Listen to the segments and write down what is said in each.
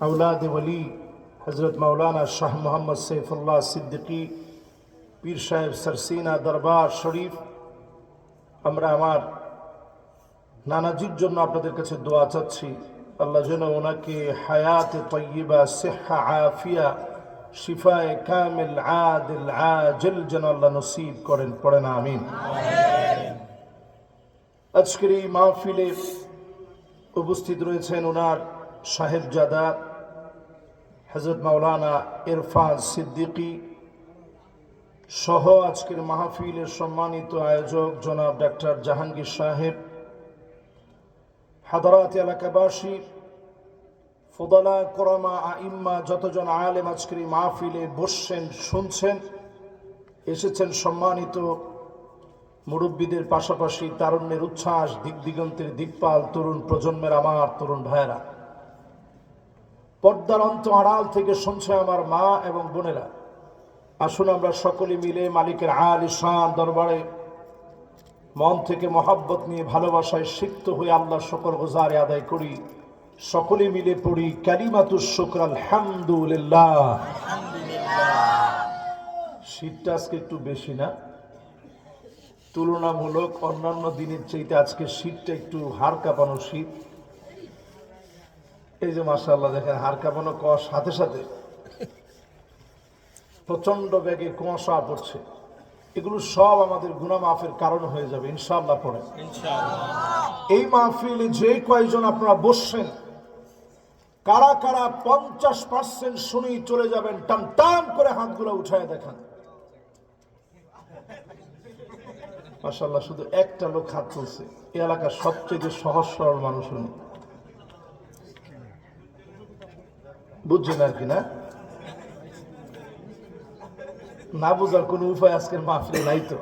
औलाद वली हज़रत मौलाना शाह मोहम्मद सैफुल्लाह सिद्दीकी पीर साहेब सरसीना दरबार शरीफ। আমরা আমার নানাজির জন্য আপনাদের কাছে দোয়া চাচ্ছি, আল্লাহ যেন ওনাকে হায়াতে তয়্যিবা, সিহা আফিয়া, শিফায়ে কামিল আদিল আজিল যেন আল্লাহ নসিব করেন। পড়েন আমিন। আজকের এই মাহফিলে উপস্থিত রয়েছেন ওনার সাহেবজাদা হযরত মাওলানা ইরফান সিদ্দীকী সহ আজকের মাহফিলের সম্মানিত আয়োজক জনাব ডাক্তার জাহাঙ্গীর সাহেব, হাদারাত এলাকাবাসী, ফুদালা কোরামা আইম্মা, যতজন আলেম আজকের এই মাহফিলে বসছেন, শুনছেন, এসেছেন, সম্মানিত মুরব্বীদের পাশাপাশি তারুণ্যের উচ্ছ্বাস, দিক দিগন্তের দিকপাল তরুণ প্রজন্মের আমার তরুণ ভাইয়েরা, পর্দার অন্ত আড়াল থেকে শুনছে আমার মা এবং বোনেরা, আসুন আমরা সকলে মিলে মালিকের আলিশান দরবারে মন থেকে মহাব্বত নিয়ে ভালোবাসায় সিক্ত হয়ে আল্লাহর শুকর গুজারে আদায় করি। সকলে মিলে পড়ি কালিমাতুশ শুকর আলহামদুলিল্লাহ। শীতটা আজকে একটু বেশি না, তুলনামূলক অন্যান্য দিনের চাইতে আজকে শীতটা একটু হাড় কাঁপানো শীত। এই যে মাশাআল্লাহ দেখেন, হাড় কাঁপানো কুয়াশার সাথে সাথে প্রচন্ড বেগে কুয়াশা পড়ছে। এগুলো সব আমাদের গুনাহ মাফের কারণ হয়ে যাবে ইনশাআল্লাহ। পড়ে এই মাহফিলে যে কয়জন আপনারা বসছেন, কারা কারা 50% শুনেই চলে যাবেন, টান টান করে হাতগুলো উঠায় দেখান। মাশাআল্লাহ, শুধু একটা লোক হাত তুলছে। এই এলাকার সবচেয়ে সহজ সরল মানুষ উনি, বুঝছেন আর কি? না বুঝার কোন উপায় আজকের মাহফিলে নাই তো।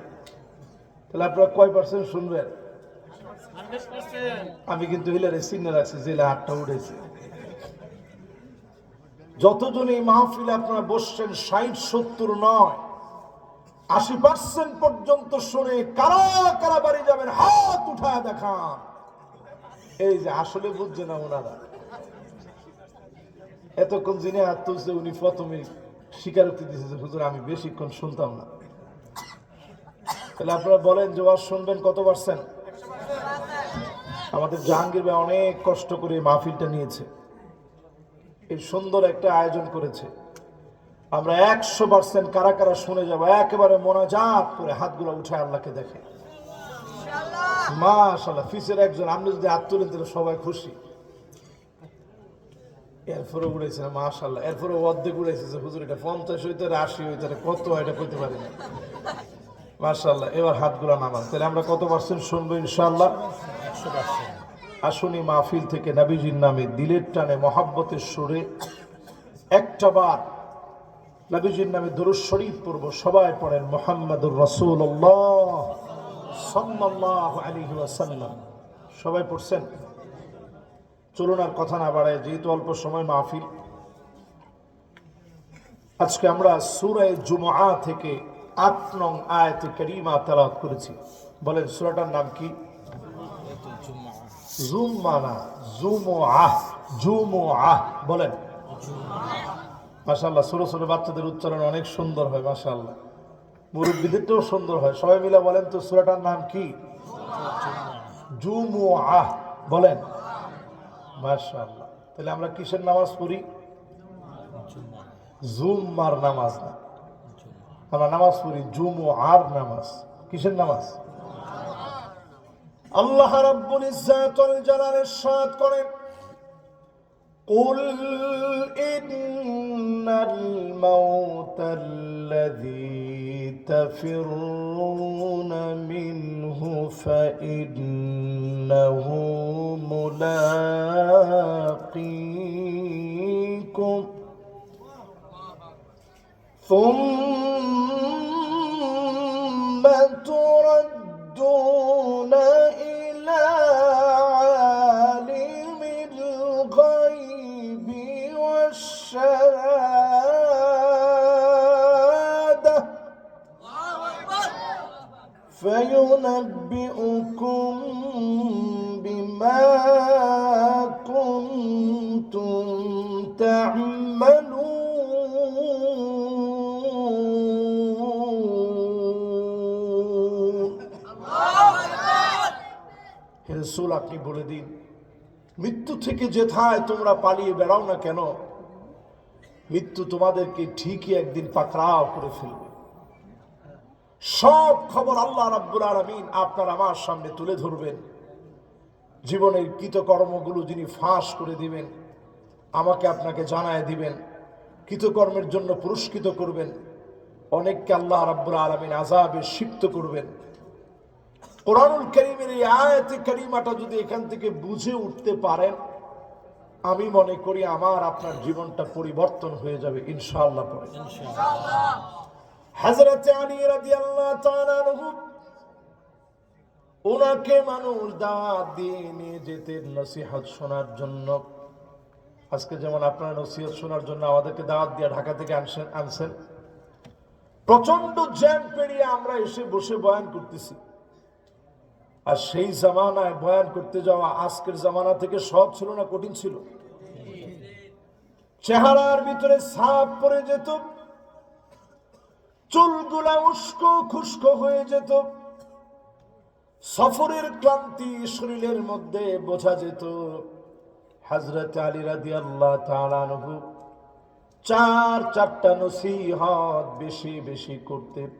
তাহলে আপনারা কয় পার্সেন্ট শুনবেন? আমি কিন্তু হিলারে চিহ্ন রাখছি, জেলে হাতটা উঠেছে। যতজন এই মাহফিলে আপনারা বসছেন, 60-70 নয়, 80% পর্যন্ত শুনে কারা কারা বাড়ি যাবেন হাত উঠায় দেখান। এই যে আসলে বুঝছে না ওনারা। এতক্ষণ যিনি হাত তুলছে উনি প্রথমে স্বীকারোক্তি দিয়েছে যে হুজুর আমি বেশিক্ষণ শুনতাম না। তাহলে আপনারা বলেন যে ওয়াজ শুনবেন কত পার্সেন্ট? আমাদের জাহাঙ্গীর ভাই অনেক কষ্ট করে মাহফিলটা নিয়েছে, এই সুন্দর একটা আয়োজন করেছে। আমরা 100% কারা কারা শুনে যাবো, একেবারে মোনাজাত করে হাতগুলো উঠায় আল্লাহকে দেখে। মাশাআল্লাহ, ফিসের একজন আপনি যদি হাত তুলেন তাহলে সবাই খুশি। এরপরে উড়েছে না মাশাআল্লাহ, এরপরে অর্ধেক উড়েছে যে হুজুর এটা 50 হইতে 80 হইতে কত এটা কইতে পারি না। মাশাআল্লাহ, এবার হাতগুলো নামান। তাহলে আমরা কত পার্সেন্ট শুনবো ইনশাআল্লাহ? 100%। আসুনি মাহফিল থেকে নবীজির নামে দিলের টানে মহাব্বতের সুরে একটা বার নবীজির নামে দরুদ শরীফ পড়ব। সবাই পড়েন মুহাম্মাদুর রাসূলুল্লাহ সাল্লাল্লাহু আলাইহি ওয়াসাল্লাম। সবাই পড়ছেন? চলুন আর কথা না বাড়ায়, যেহেতু অল্প সময় মাহফিল। আজকে আমরা সূরা জুমআ থেকে 8 নং আয়াতে কারিমা তেলাওয়াত করেছি। বলেন সূরাটার নাম কি? জুমআ, জুমআ, জুমআ। বলেন মাশাআল্লাহ, ছোট ছোট বাচ্চাদের উচ্চারণ অনেক সুন্দর হয় মাশাআল্লাহ, মুরব্বীদেরটাও সুন্দর হয়। সবাই মিলে বলেন তো সূরাটার নাম কি? জুমআ। বলেন মাশাআল্লাহ। তাহলে আমরা কিসের নামাজ পড়ি? জুম্মার নামাজ না, আমরা নামাজ পড়ি জুমআর নামাজ। কিসের নামাজ? আল্লাহ রাব্বুল ইজ্জাত ওয়াল জালাল ইরশাদ করেন, কুল ইন্নাল মাউতাল্লাযী তাফিরুনা মিনহু ফাইন্নাহু মুলাকীকুম সুম্মা তুরাদ্দুনা ইলা আলিমিল গায়বি ওয়াশ-শাহাদা فينبئكم بما كنتم تعملون হে রাসূল আপনি বলে দিন মৃত্যু থেকে যেথায় তোমরা পালিয়ে বেড়াও না কেন মৃত্যু তোমাদেরকে ঠিকই একদিন পাকড়াও করে ফেলবে। সব খবর আল্লাহ রাব্বুল আলামিন আপনার আমার সামনে তুলে ধরবেন। জীবনের কৃতকর্মগুলো যিনি ফাঁস করে দিবেন, আমাকে আপনাকে জানায় দিবেন, কৃতকর্মের জন্য পুরস্কৃত করবেন। অনেককে আল্লাহ রাব্বুল আলামিন আযাবে সিক্ত করবেন। কোরআনুল কারীমের এই আয়াতে কারিমাটা যদি এখান থেকে বুঝে উঠতে পারেন, আমি মনে করি আমার আপনার জীবনটা পরিবর্তন হয়ে যাবে ইনশাআল্লাহ। পরে ইনশাআল্লাহ হযরত আলী রাদিয়াল্লাহু তাআলা আনহু ওনাকে মানুষ দাওয়াত দিয়ে নিয়ে যেতেন নসিহত শোনার জন্য। আজকে যেমন আপনারা নসিহত শোনার জন্য আমাদেরকে দাওয়াত দিয়ে ঢাকা থেকে আনছেন, প্রচন্ড জ্যাম পেরিয়ে আমরা এসে বসে বয়ান করতেছি। আর সেই জামানায় বয়ান করতে যাওয়া আজকের জামানা থেকে সহজ ছিল না কঠিন ছিল? চেহারার ভিতরে ছাপ পড়ে যেত, চুলগুলা উস্কো খুস্কো হয়ে যেত, সফরের ক্লান্তি শরীরের মধ্যে বোঝা যেত। হযরত আলী রাদিয়াল্লাহু তাআলা আনহু চারটা নসিহত বেশি বেশি করতেন।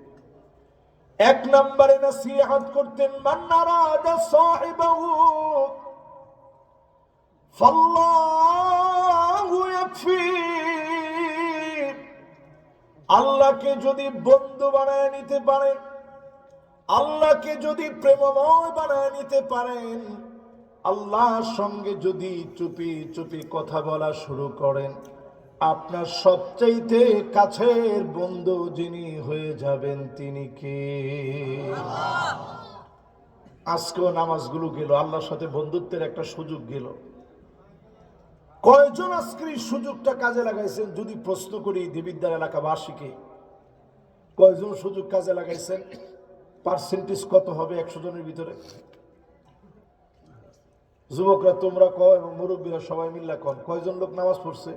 এক নম্বরে নসিহত করতেন মান আরাদা সাহিবাহু ফাল্লাহু ইয়াকফি। আল্লাহকে যদি বন্ধু বানায় নিতে পারেন, আল্লাহকে যদি প্রেমময় বানায় নিতে পারেন, আল্লাহর সঙ্গে যদি চুপি চুপি কথা বলা শুরু করেন, আপনার সবচাইতে কাছের বন্ধু যিনি হয়ে যাবেন তিনি কে? আজকেও নামাজগুলো গেল, আল্লাহর সাথে বন্ধুত্বের একটা সুযোগ গেল। কয়জন আজকে এই সুযোগটা কাজে লাগাইছেন? যদি প্রশ্ন করি দেবিদ্বার এলাকাবাসীকে, কয়জন সুযোগ কাজে লাগাইছেন? পার্সেন্টেজ কত হবে 100 জনের ভিতরে? যুবকরা তোমরা কও এবং মুরব্বীরা সবাই মিল্লা কন, কয়জন লোক নামাজ পড়ছে?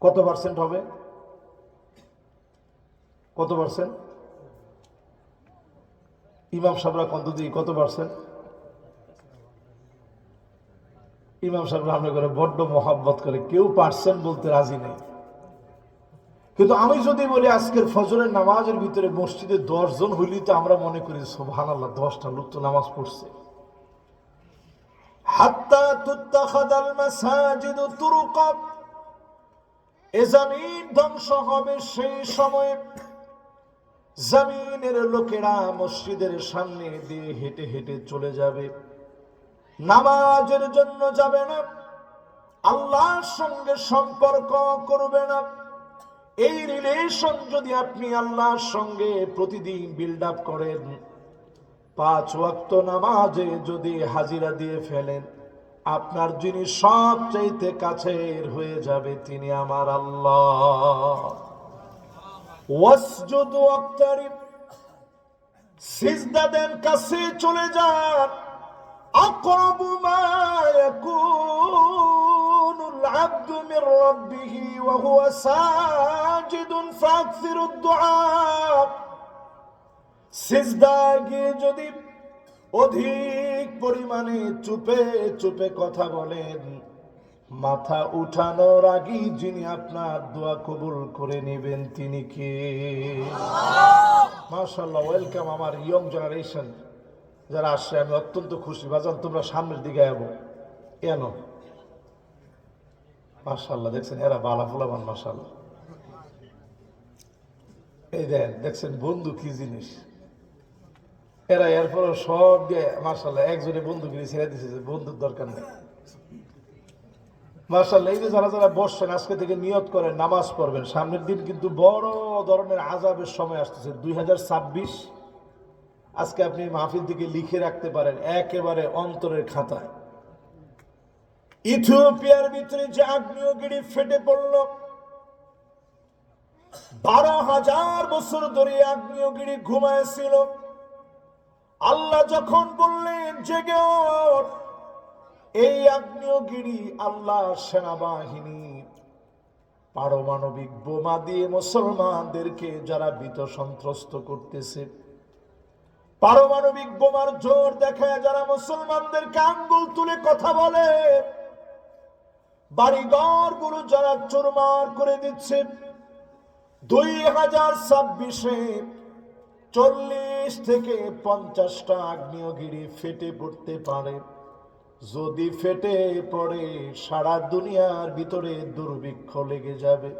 কত পার্সেন্ট হবে? কত পার্সেন্ট? ইমাম সাহেবরা কত দিই কত পার্সেন্ট? ইমাম সাহেবরা আমরা করে বড্ড মোহাব্বত করে, কেউ পার্সেন্ট বলতে রাজি নেই। কিন্তু আমি যদি বলি আজকের ফজরের নামাজের ভিতরে মসজিদে 10 জন হইলেই তো আমরা মনে করি সুবহানাল্লাহ, 10টা লোক তো নামাজ পড়ছে। হাত্তা তুত্তাখাদাল মাসাজিদু তুরুকা, এ জমিন ধ্বংস হবে সেই সময় জমিনের লোকেরা মসজিদের সামনে দিয়ে হেঁটে হেঁটে চলে যাবে, নামাজের জন্য যাবে না, আল্লাহর সঙ্গে সম্পর্ক করবে না। এই রিলেশন যদি আপনি আল্লাহর সঙ্গে প্রতিদিন বিল্ড আপ করেন, 5 ওয়াক্ত নামাজে যদি হাজিরা দিয়ে ফেলেন, আপনার যিনি সবচাইতে কাছের হয়ে যাবে তিনি আমার আল্লাহ। ওয়াসজুদু ওয়াক্তারিব, সিজদা দেন, কাছে চলে যান। আকরাবু মা ইয়াকুনুল আবদু মির রাব্বিহি ওয়া হুয়া সাজিদুন ফাকসিরুদ দুআ। সিজদায় গিয়ে যদি অধিক পরিমাণে চুপে চুপে কথা বলেন, মাথা উঠানোর আগে যিনি আপনার দোয়া কবুল করে নেবেন তিনি কে? মাশাআল্লাহ, ওয়েলকাম আমার ইয়ং জেনারেশন যারা আসছে, আমি অত্যন্ত খুশি। বাজান তোমরা সামনের দিকে আবো কেন? মাশাআল্লাহ, দেখছেন এরা বালা ফুলাবান, মাশাআল্লাহ। এই দেখছেন বন্ধু কি জিনিস, এরা এরপর সব দিয়ে মাশাআল্লাহ একজনে বন্ধুগিরি ছেড়ে দিচ্ছে, বন্ধুর দরকার নেই। মাশাআল্লাহ, এই যে যারা যারা বসছেন আজকে থেকে নিয়ত করেন নামাজ পড়বেন। সামনের দিন কিন্তু বড় ধরনের আযাবের সময় আসতেছে, 2026। আজকে আপনি মাহফিল থেকে লিখে রাখতে পারেন একেবারে অন্তরের খাতায়। ইথিওপিয়ার ভিতরে যে আগ্নেয়গিরি ফেটে পড়ল, 12,000 বছর ধরে আগ্নেয়গিরি ঘুমায়ছিল। আল্লাহ যখন বললেন জেগে ওঠ, এই আগ্নেয়গিরি আল্লাহর সেনাবাহিনী পারমাণবিক বোমা দিয়ে মুসলমানদেরকে যারা ভীত সন্ত্রস্ত করতেছে, পারমাণবিক বোমার জোর দেখায় যারা মুসলমানদেরকে আঙ্গুল তুলে কথা বলে, বাড়িঘর গুলো যারা চুরমার করে দিচ্ছে, 2026-এ 40 থেকে 50টা আগ্নেয়গিরি ফেটে পড়তে পারে। যদি ফেটে পড়ে সারা দুনিয়ার ভিতরে দুর্ভিক্ষ লেগে যাবে।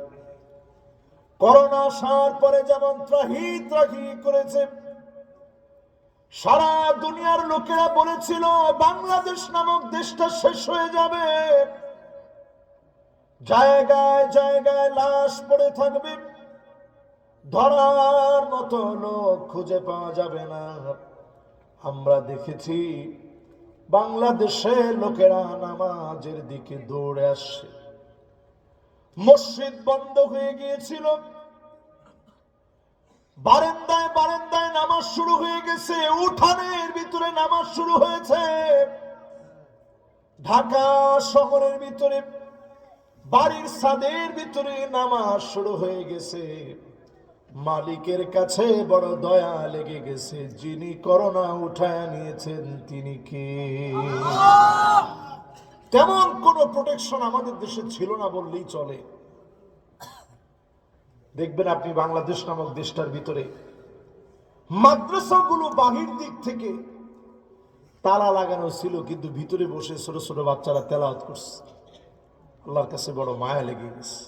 করোনা আসার পরে যেমন ত্রাহি ত্রাহি করেছে, সারা দুনিয়ার লোকেরা বলেছিল বাংলাদেশ নামক দেশটা শেষ হয়ে যাবে, জায়গায় জায়গায় লাশ পড়ে থাকবে, ধরার মতো লোক খুঁজে পাওয়া যাবে না। আমরা দেখেছি বাংলাদেশের লোকেরা নামাজের দিকে দৌড়ে আসছে। মসজিদ বন্ধ হয়ে গিয়েছিল, বারান্দায় বারান্দায় নামাজ শুরু হয়ে গেছে, উঠানের ভিতরে নামাজ শুরু হয়েছে। ঢাকা শহরের ভিতরে বাড়ির ছাদের ভিতরে নামাজ শুরু হয়ে গেছে। মালিকের কাছে বড় দয়া লেগে গেছে, যিনি করোনা উঠায় নিয়েছেন তিনি কে? তেমন কোনো প্রোটেকশন আমাদের দেশে ছিল না বললেই চলে। দেখবেন আপনি বাংলাদেশ নামক দেশটার ভিতরে মাদ্রাসাগুলো বাহির দিক থেকে তালা লাগানো ছিল, কিন্তু ভিতরে বসে ছোট ছোট বাচ্চারা তেলাওয়াত করছে। আল্লাহর কাছে বড় মায়া লেগে গেছে।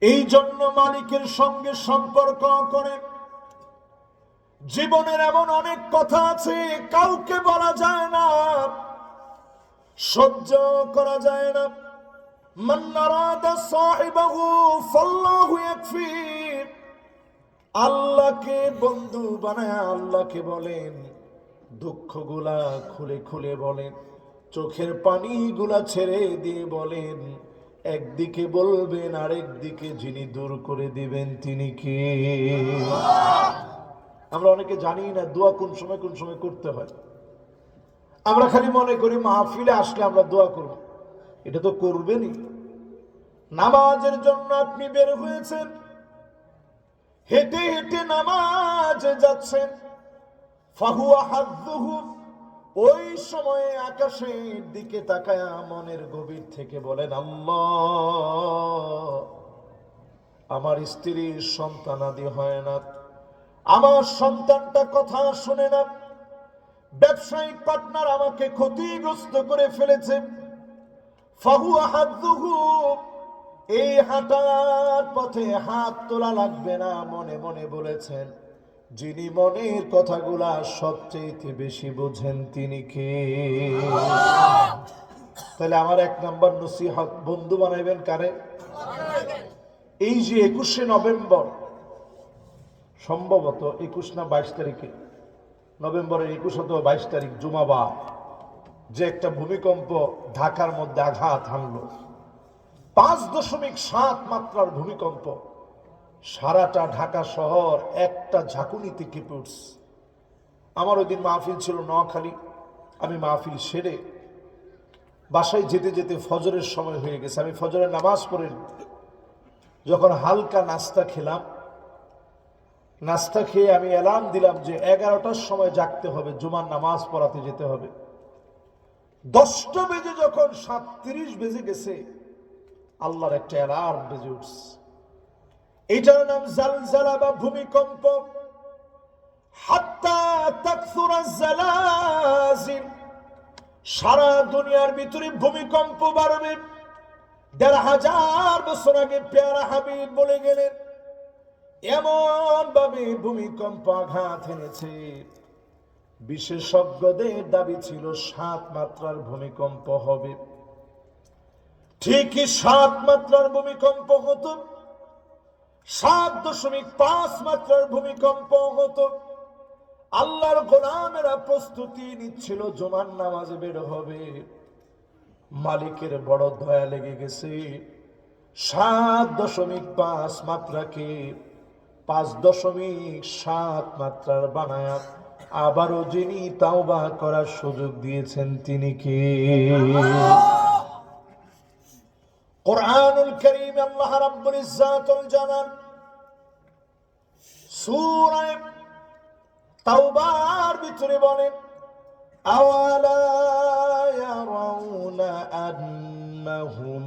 এই জন্য মালিকের সঙ্গে সম্পর্ক করে জীবনের এমন অনেক কথা আছে কাউকে বলা যায় না, সহ্য করা যায় না। মান আরাদা সাহিবাহু ফাল্লাহু ইয়াকফি। আল্লাহকে বন্ধু বানায় আল্লাহকে বলেন, দুঃখগুলা খুলে খুলে বলেন, চোখের পানিগুলা ছেড়ে দিয়ে বলেন, একদিকে বলবেন আরেক দিকে যিনি দূর করে দিবেন তিনি কে? আমরা অনেকে জানি না দোয়া কোন সময় করতে হয়। আমরা খালি মনে করি মাহফিলে আসলে আমরা দোয়া করব, এটা তো করবেনই। নামাজের জন্য আপনি বের হয়েছেন, হেঁটে হেঁটে নামাজে যাচ্ছেন, ফাহুয়া হাযুহু, ওই সময়ে আকাশের দিকে তাকায়া মনের গভীর থেকে বলেন, আল্লাহ, আমার স্ত্রীর সন্তানাদি হয় না, আমার সন্তানটা কথা শুনে না, ব্যবসায়িক পার্টনার আমাকে ক্ষতিগ্রস্ত করে ফেলেছে। ফাহুয়া হাযুহু, এই হাঁটার পথে হাত তোলা লাগবে না, মনে মনে বলেছেন, যিনি মনের কথাগুলা সবচেয়ে বেশি বোঝেন তিনি কে? তাহলে আমার 1 নম্বর নসিহত, বন্ধু বানাইবেন কারে? এই যে 21শে নভেম্বর, সম্ভবত 21 না 22 তারিখে, নভেম্বরের 21 অথবা 22 তারিখ জুমাবার, যে একটা ভূমিকম্প ঢাকার মধ্যে আঘাত হানল, 5.7 মাত্রার ভূমিকম্প, সারাটা ঢাকা শহর একটা ঝাঁকুনিতে কেঁপে উঠছে। আমার ওই দিন মাহফিল ছিল নোয়াখালী, আমি মাহফিল সেরে বাসায় যেতে যেতে ফজরের সময় হয়ে গেছে। আমি ফজরের নামাজ পড়ে যখন হালকা নাস্তা খেলাম, নাস্তা খেয়ে আমি অ্যালার্ম দিলাম যে 11টার সময় জাগতে হবে, জুমার নামাজ পড়াতে যেতে হবে। 10টা বেজে যখন 7:30 বেজে গেছে, আল্লাহর একটা অ্যালার্ম বেজে উঠছে। এটার নাম জালজালা বা ভূমিকম্প। হাত্তা তাকসুরা জালাজিল, সারা দুনিয়ার ভিতরে ভূমিকম্প বাড়বে। 1500 বছর আগে পেয়ারা হাবিব বলে গেলেন, এমন ভাবে ভূমিকম্প আঘাত এনেছে, বিশেষজ্ঞদের দাবি ছিল 7 মাত্রার ভূমিকম্প হবে। ঠিকই 7 মাত্রার ভূমিকম্প হতো, 7.5 মাত্রার ভূমিকম্প হতো। আল্লাহর গোলামেরা প্রস্তুতি নিচ্ছিল জুমার নামাজে বের হবে। মালিকের বড় দয়া লেগে গেছে, 7.5 মাত্রাকে 5.7 মাত্রার বানায়া আবারও যিনি তাওবা করার সুযোগ দিয়েছেন তিনি কে? কোরআনুল কারীম আল্লাহ রাব্বুল ইজ্জাতুল জালাল সূরা তাওবার ভিতরে বলেন, আওয়ালা ইয়ারাউনা আন্নাহুম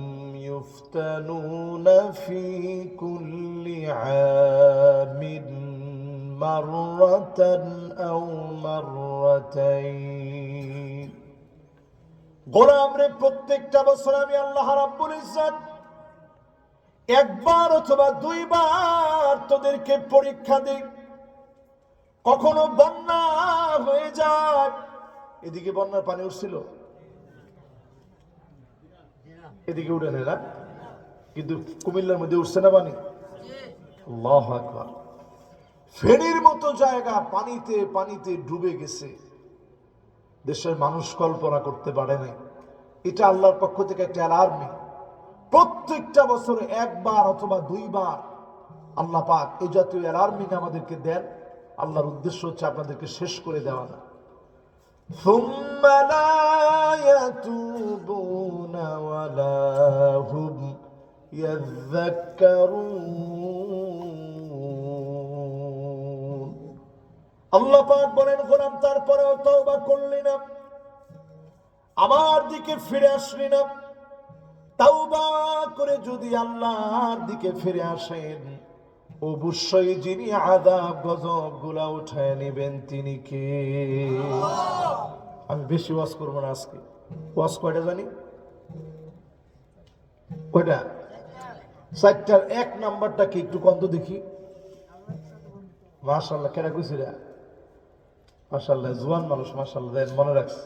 ইফতানুনা ফি কুল্লি আমিন মাররাতান আও মাররাতাইন। গোলাম রে, প্রত্যেকটা বছর আমি আল্লাহ রাব্বুল ইজ্জত একবার অথবা দুইবার তোদেরকে পরীক্ষা দিই। কখনো বন্যা হয়ে যায়, এদিকে বন্যার পানি উঠছিল, এদিকে উঠে নেই না, কিন্তু কুমিল্লার মধ্যে উঠছে না পানি। আল্লাহু আকবার। ফেনীর মতো জায়গা পানিতে পানিতে ডুবে গেছে, দেশের মানুষ কল্পনা করতে পারে নাই। এটা আল্লাহর পক্ষ থেকে একটা অ্যালার্মিং। প্রত্যেকটা বছরে একবার অথবা দুইবার আল্লাহ পাক এই জাতীয় অ্যালার্মিং আমাদেরকে দেন। আল্লাহর উদ্দেশ্য হচ্ছে আপনাদেরকে শেষ করে দেওয়া না। ثُمَّ لَا يَتُوبُونَ وَلَا هُمْ يَذَّكَّرُونَ। আল্লাহ পাক বলেন, গোলাম তারপরেও তওবা করলি না, আমার দিকে ফিরে আসলি না। তাওবা করে যদি আল্লাহর দিকে ফিরে আসেন, অবশ্যই যিনি আযাব গজব গুলা উঠায় নেবেন তিনি কে? আমি বেশি ওয়াজ করবো না আজকে। ওয়াজ কয়টা জানি? কয়টা? 4টার 1 নাম্বারটা কি একটু কন্ত দেখি। মাশাআল্লাহ, কেডা কইছিরা? মাশাআল্লাহ, জোয়ান মানুষ, মাশাআল্লাহ, মনে রাখছে।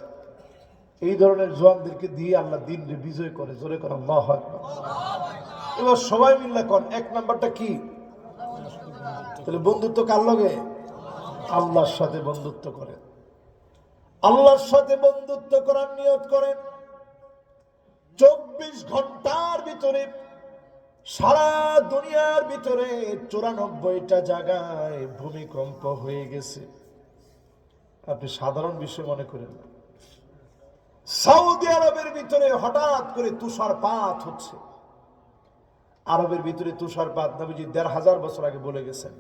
এই ধরনের জোয়ানদেরকে দিয়ে আল্লাহ দিন বিজয় করে। জোরে করে আল্লাহু আকবার। এবার সবাই মিলে কোন 1 নাম্বারটা কি? তাহলে বন্ধুত্ব কার লগে? আল্লাহর সাথে বন্ধুত্ব করেন। আল্লাহর সাথে বন্ধুত্ব করার নিয়ত করেন। 24 ঘন্টার ভিতরে সারা দুনিয়ার ভিতরে 94টা জায়গায় ভূমিকম্প হয়ে গেছে। আপনি সাধারণ বিষয় মনে করেন না। সৌদি আরবের ভিতরে হঠাৎ করে তুষারপাত হচ্ছে। আরবের ভিতরে তুষারপাত নবীজি 1500 বছর আগে বলে গেছেন,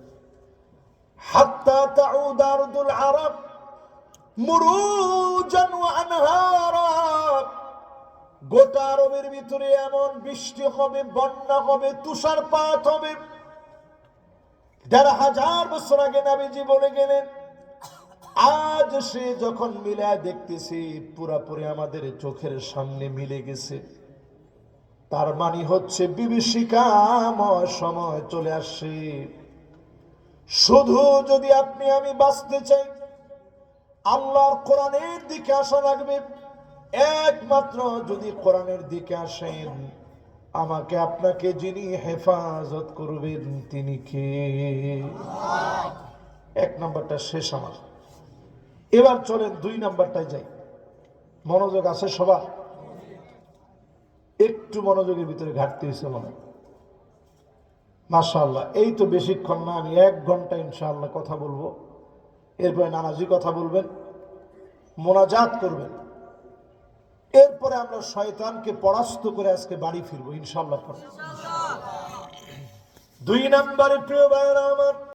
হাত্তা তাউদ আরদুল আরব মুরুজান ওয়া আনহারা। গোটা আরবের ভিতরে এমন বৃষ্টি হবে, বন্যা হবে, তুষারপাত হবে। 1500 বছর আগে নবীজি বলে গেলেন। আজ সে যখন মিলায় দেখতেছি, পুরাপুরি আমাদের চোখের সামনে মিলে গেছে। তার মানে হচ্ছে বিভীষিকাময় সময় চলে আসছে। শুধু যদি আপনি আমি বাঁচতে চাই, আল্লাহর কোরআনের দিকে আসা লাগবে। একমাত্র যদি কোরআনের দিকে আসেন, আমাকে আপনাকে যিনি হেফাজত করবেন তিনি কে? 1 নাম্বারটা শেষ আমার। এবার চলেন 2 নাম্বারটায় যাই। মনোযোগ আছে সবার? একটু মনোযোগের ভিতরে ঘাটতি হয়েছে মনে। মাশাআল্লাহ, এই তো বেশিক্ষণ না, আমি 1 ঘন্টা ইনশাআল্লাহ কথা বলবো। এরপরে নানাজি কথা বলবেন, মোনাজাত করবেন। এরপরে আমরা শয়তানকে পরাস্ত করে আজকে বাড়ি ফিরবো ইনশাআল্লাহ। 2 নাম্বারে প্রিয় ভাইরা আমার,